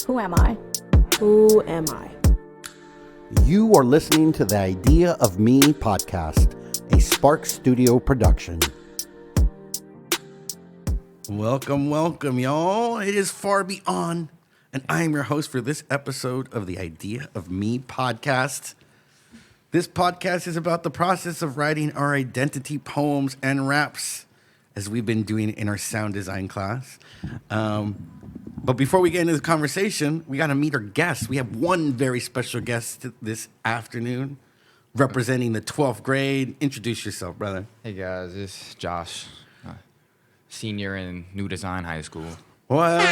Who am I? Who am I? You are listening to the Idea of Me podcast, a Spark Studio production. Welcome, y'all. It is Farbeon, and I am your host for this episode of the Idea of Me podcast. This podcast is about the process of writing our identity poems and raps, as we've been doing in our sound design class. But before we get into the conversation, we got to meet our guests. We have one very special guest this afternoon, representing the 12th grade. Introduce yourself, brother. Hey guys, it's Josh, senior in New Design High School. What?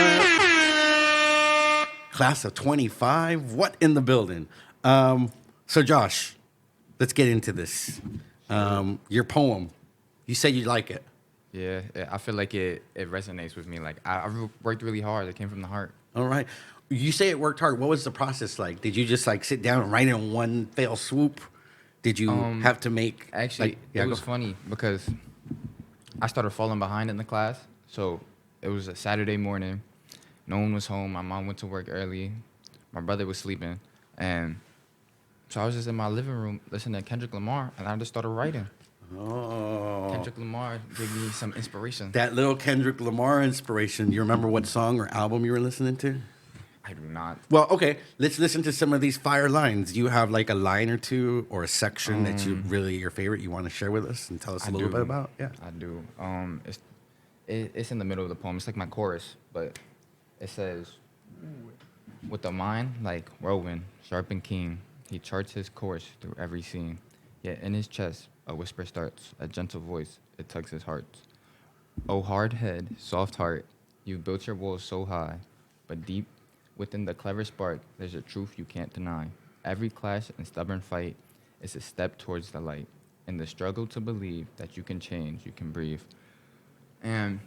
Class of 25. What in the building? So Josh, let's get into this. Your poem. You said you like it. Yeah, I feel like it resonates with me. Like I worked really hard. It came from the heart. All right. You say it worked hard. What was the process like? Did you just like sit down and write it in one fell swoop? Did you have to make... Actually, it was funny because I started falling behind in the class. So it was a Saturday morning. No one was home. My mom went to work early. My brother was sleeping. And so I was just in my living room listening to Kendrick Lamar, and I just started writing. Oh. Kendrick Lamar gave me some inspiration. That little Kendrick Lamar inspiration. You remember what song or album you were listening to? I do not. Well, okay. Let's listen to some of these fire lines. Do you have like a line or two or a section that you really your favorite you want to share with us and tell us a little bit about? Yeah, I do. It's in the middle of the poem. It's like my chorus, but it says, "With a mind like whirlwind, sharp and keen, he charts his course through every scene. Yet in his chest, a whisper starts, a gentle voice, it tugs his heart. Oh, hard head, soft heart, you've built your walls so high, but deep within the clever spark, there's a truth you can't deny. Every clash and stubborn fight is a step towards the light. In the struggle to believe that you can change, you can breathe." And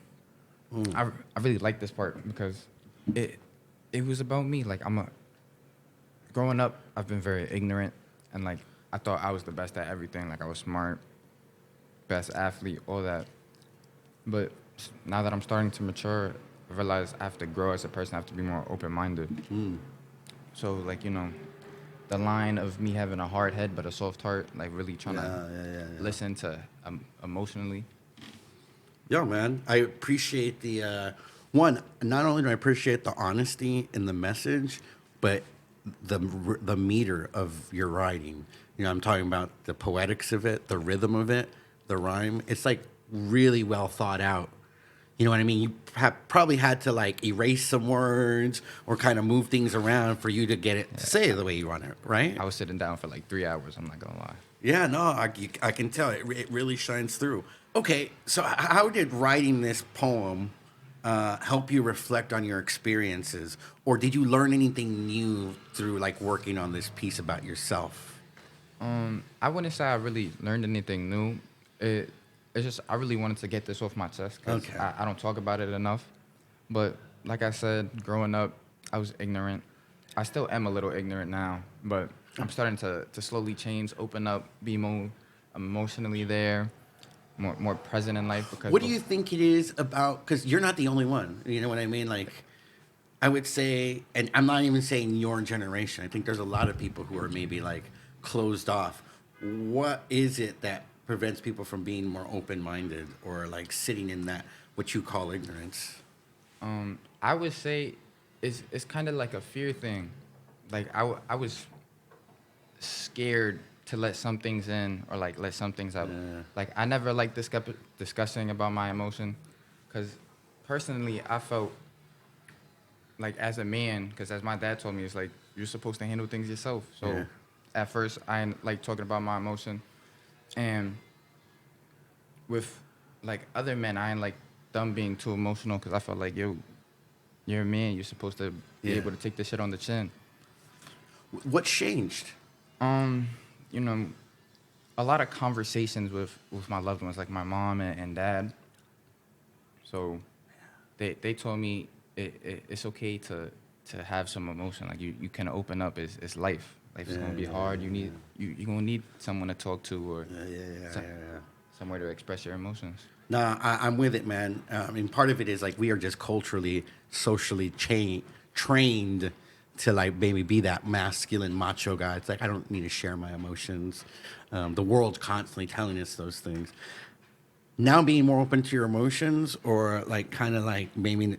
I really like this part because it was about me. Like growing up, I've been very ignorant, and like I thought I was the best at everything. Like I was smart, best athlete, all that. But now that I'm starting to mature, I realize I have to grow as a person. I have to be more open-minded. So like, the line of me having a hard head but a soft heart, like really trying to listen to emotionally. Yo, man, I appreciate the one. Not only do I appreciate the honesty in the message, but the meter of your writing. I'm talking about the poetics of it, the rhythm of it, the rhyme. It's like really well thought out. You know what I mean? You probably had to like erase some words or kind of move things around for you to get it to say the way you want it, right? I was sitting down for like 3 hours. I'm not gonna lie. Yeah, no, I can tell it really shines through. Okay, so how did writing this poem help you reflect on your experiences, or did you learn anything new through like working on this piece about yourself? I wouldn't say I really learned anything new. It's just I really wanted to get this off my chest because I don't talk about it enough. But like I said, growing up, I was ignorant. I still am a little ignorant now, but I'm starting to slowly change, open up, be more emotionally there, more present in life. Because what do you think it is about? Because you're not the only one. You know what I mean? Like, I would say, and I'm not even saying your generation. I think there's a lot of people who are maybe like closed off. What is it that prevents people from being more open-minded or like sitting in that what you call ignorance? I would say it's kind of like a fear thing. Like I was scared to let some things in or like let some things out. Yeah. Like I never liked discussing about my emotion because personally I felt like as a man, because as my dad told me, it's like you're supposed to handle things yourself. So at first I didn't like talking about my emotion. And with, like, other men, I ain't like them being too emotional because I felt like, yo, you're a man. You're supposed to be able to take this shit on the chin. What changed? A lot of conversations with my loved ones, like my mom and dad. So they told me it's okay to have some emotion. Like, you can open up. It's life. Life is gonna be hard. You're gonna need someone to talk to or somewhere to express your emotions. Nah, I'm with it, man. I mean, part of it is like we are just culturally, socially trained to like maybe be that masculine macho guy. It's like I don't need to share my emotions. The world's constantly telling us those things. Now being more open to your emotions, or like kind of like maybe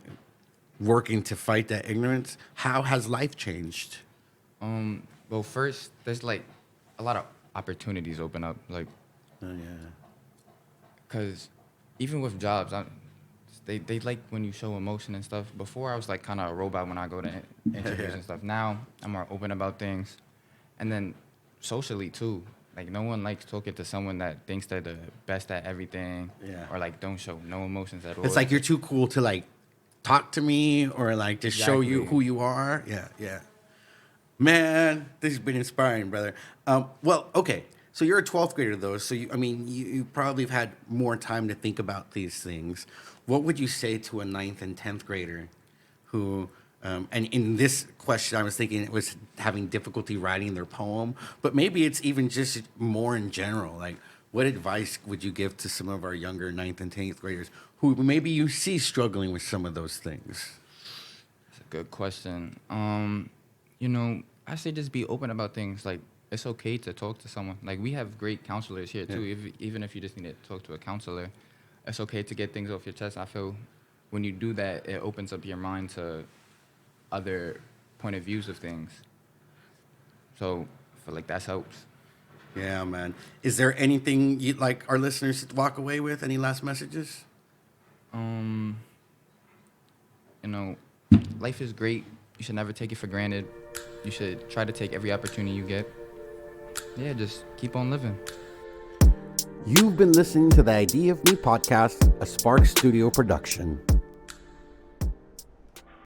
working to fight that ignorance. How has life changed? Well, first, there's like a lot of opportunities open up, like, Oh yeah. cause even with jobs, they like when you show emotion and stuff. Before, I was like kind of a robot when I go to interviews and stuff. Now I'm more open about things, and then socially too. Like no one likes talking to someone that thinks they're the best at everything, Yeah. or like don't show no emotions at all. It's like you're too cool to like talk to me or like just show you Exactly. who you are. Yeah, yeah. Man, this has been inspiring, brother. Well, okay. So you're a 12th grader, though. So you probably have had more time to think about these things. What would you say to a 9th and 10th grader who, and in this question, I was thinking it was having difficulty writing their poem, but maybe it's even just more in general. Like, what advice would you give to some of our younger 9th and 10th graders who maybe you see struggling with some of those things? That's a good question. I say just be open about things. Like, it's okay to talk to someone. Like, we have great counselors here, too. Even if you just need to talk to a counselor, it's okay to get things off your chest. I feel when you do that, it opens up your mind to other point of views of things. So I feel like that helps. Yeah, man. Is there anything you'd like our listeners to walk away with? Any last messages? You know, life is great. You should never take it for granted. You should try to take every opportunity you get. Yeah, just keep on living. You've been listening to the Idea of Me podcast, a Spark Studio production.